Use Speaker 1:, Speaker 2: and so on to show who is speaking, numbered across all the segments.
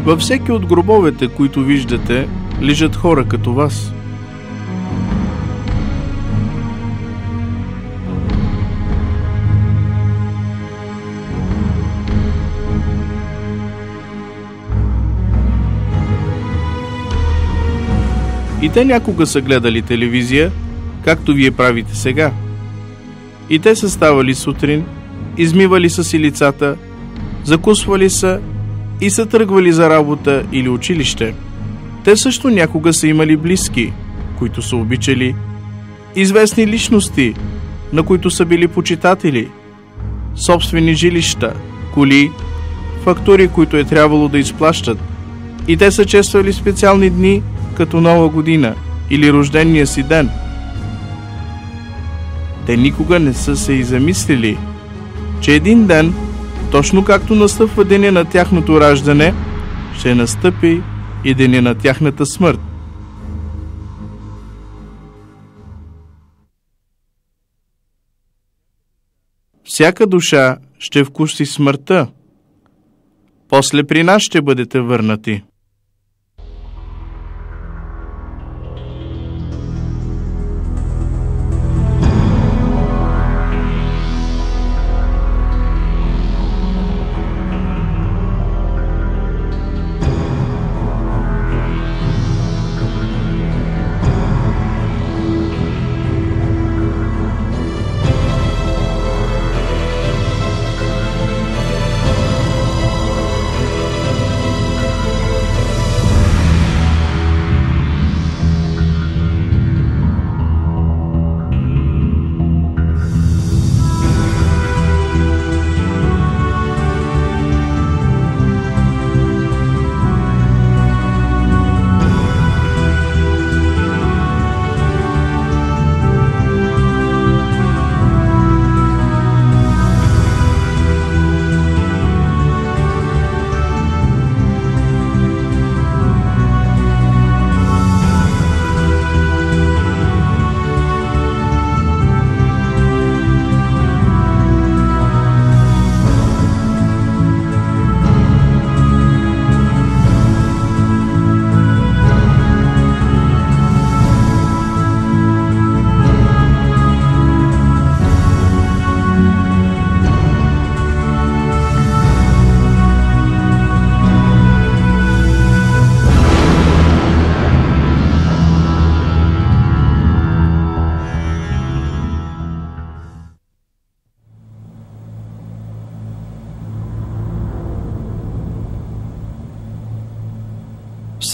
Speaker 1: Във всеки от гробовете, които виждате, лежат хора като вас. И те някога са гледали телевизия, както вие правите сега. И те са ставали сутрин, измивали са си лицата, закусвали са и са тръгвали за работа или училище. Те също някога са имали близки, които са обичали, известни личности, на които са били почитатели, собствени жилища, коли, фактури, които е трябвало да изплащат. И те са чествали специални дни, като Нова година или рождения си ден. Те никога не са се и замислили, че един ден, точно както настъпва деня на тяхното раждане, ще настъпи и деня на тяхната смърт. Всяка душа ще вкуси смъртта. После при нас ще бъдете върнати.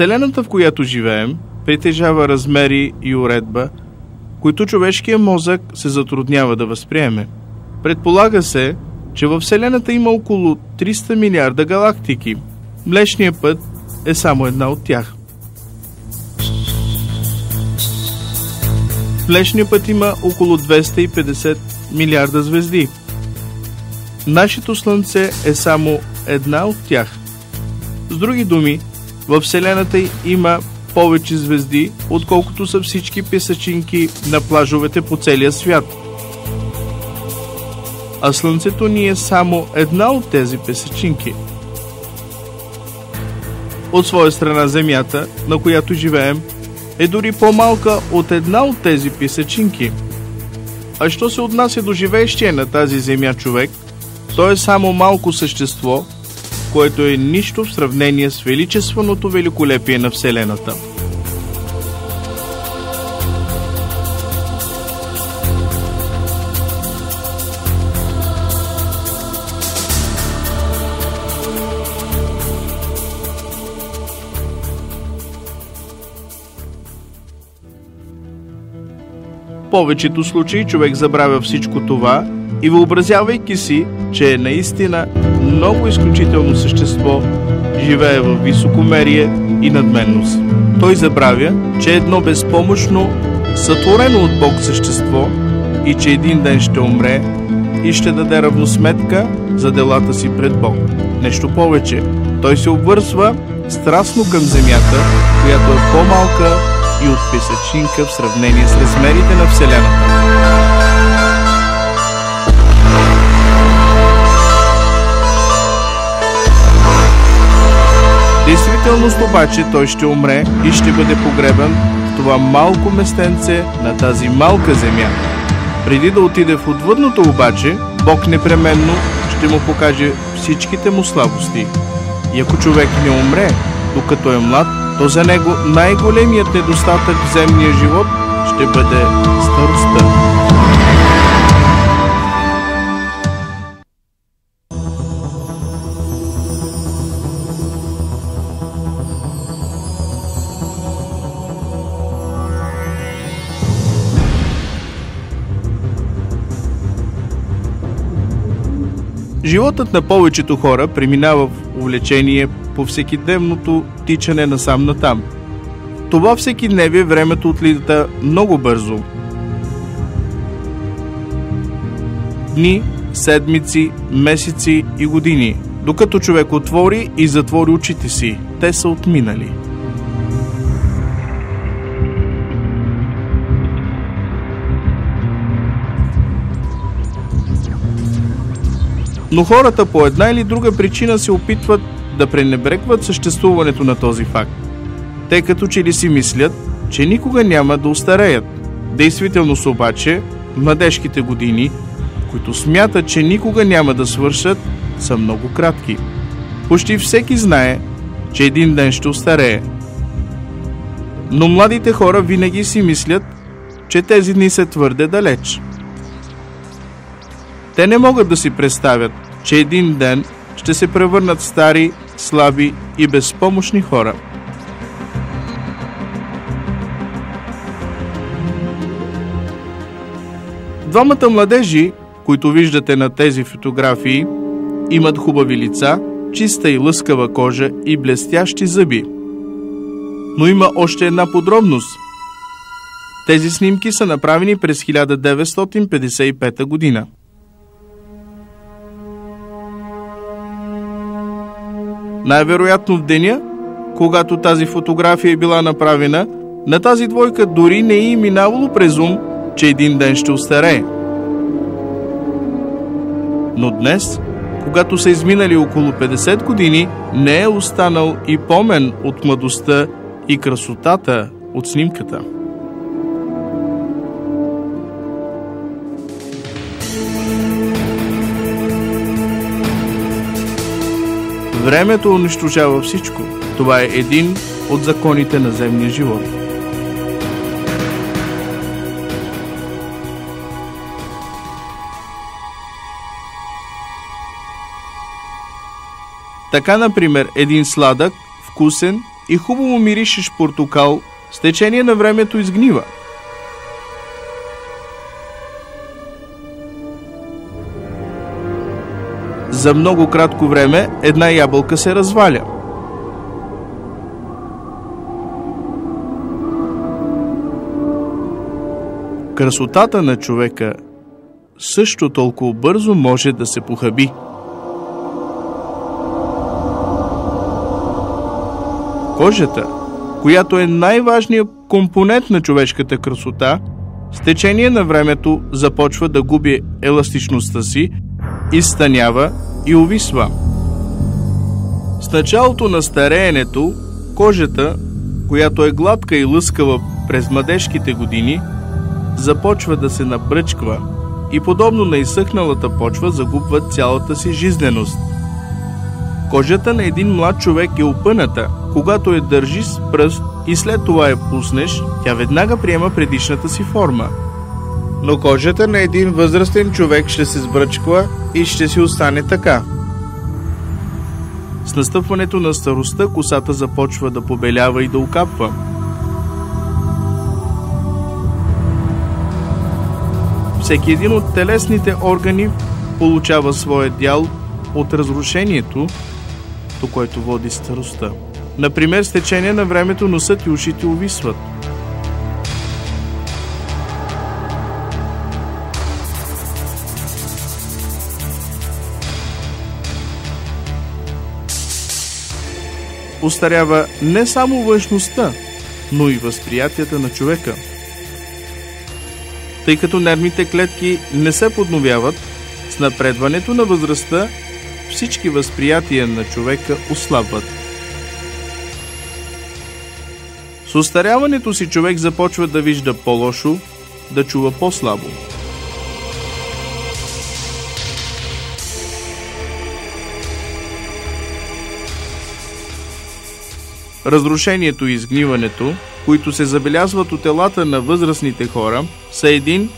Speaker 1: Вселената, в която живеем, притежава размери и уредба, които човешкият мозък се затруднява да възприеме. Предполага се, че във Вселената има около 300 милиарда галактики. Млечният път е само една от тях. Млечният път има около 250 милиарда звезди. Нашето Слънце е само една от тях. С други думи, във Вселената има повече звезди, отколкото са всички песъчинки на плажовете по целия свят. А Слънцето ни е само една от тези песъчинки. От своя страна Земята, на която живеем, е дори по-малка от една от тези песъчинки. А що се отнася до живеещия на тази земя човек, той е само малко същество, което е нищо в сравнение с величественото великолепие на Вселената. В повечето случаи човек забравя всичко това и въобразявайки си, че е наистина много изключително същество, живее в високомерие и надменност. Той забравя, че е едно безпомощно, сътворено от Бог същество и че един ден ще умре и ще даде равносметка за делата си пред Бог. Нещо повече, той се обвързва страстно към земята, която е по-малка и от песъчинка в сравнение с размерите на Вселената. действителност обаче той ще умре и ще бъде погребан в това малко местенце на тази малка земя. Преди да отиде в отвъдното обаче, Бог непременно ще му покаже всичките му слабости. И ако човек не умре, докато е млад, то за него най-големият недостатък в земния живот ще бъде старостта. Животът на повечето хора преминава в увлечение по всекидневното тичане насам-натам. Това всекидневие времето отлита много бързо. Дни, седмици, месеци и години, докато човек отвори и затвори очите си, те са отминали. Но хората по една или друга причина се опитват да пренебрегват съществуването на този факт. Те като че ли си мислят, че никога няма да остареят. Действителност обаче, младежките години, които смятат, че никога няма да свършат, са много кратки. Почти всеки знае, че един ден ще остарее. Но младите хора винаги си мислят, че тези дни са твърде далеч. Те не могат да си представят, че един ден ще се превърнат стари, слаби и безпомощни хора. Двамата младежи, които виждате на тези фотографии, имат хубави лица, чиста и лъскава кожа и блестящи зъби. Но има още една подробност. Тези снимки са направени през 1955 година. Най-вероятно в деня, когато тази фотография е била направена, на тази двойка дори не е минавало през ум, че един ден ще остарее. Но днес, когато са изминали около 50 години, не е останал и помен от младостта и красотата от снимката. Времето унищожава всичко. Това е един от законите на земния живот. Така, например, един сладък, вкусен и хубаво миришещ портокал с течение на времето изгнива. За много кратко време една ябълка се разваля. Красотата на човека също толкова бързо може да се похаби. Кожата, която е най-важният компонент на човешката красота, с течение на времето започва да губи еластичността си, изтънява и увисва. С началото на стареенето, кожата, която е гладка и лъскава през младежките години, започва да се набръчква и подобно на изсъхналата почва загубва цялата си жизненост. Кожата на един млад човек е опъната. Когато я държиш с пръст и след това я пуснеш, тя веднага приема предишната си форма. Но кожата на един възрастен човек ще се сбръчква и ще си остане така. С настъпването на старостта косата започва да побелява и да окапва. Всеки един от телесните органи получава своя дял от разрушението, до което води старостта. Например, с течение на времето носът и ушите увисват. Остарява не само външността, но и възприятията на човека. Тъй като нервните клетки не се подновяват, с напредването на възрастта всички възприятия на човека ослабват. С остаряването си човек започва да вижда по-лошо, да чува по-слабо. Разрушението и изгниването, които се забелязват от телата на възрастните хора, са един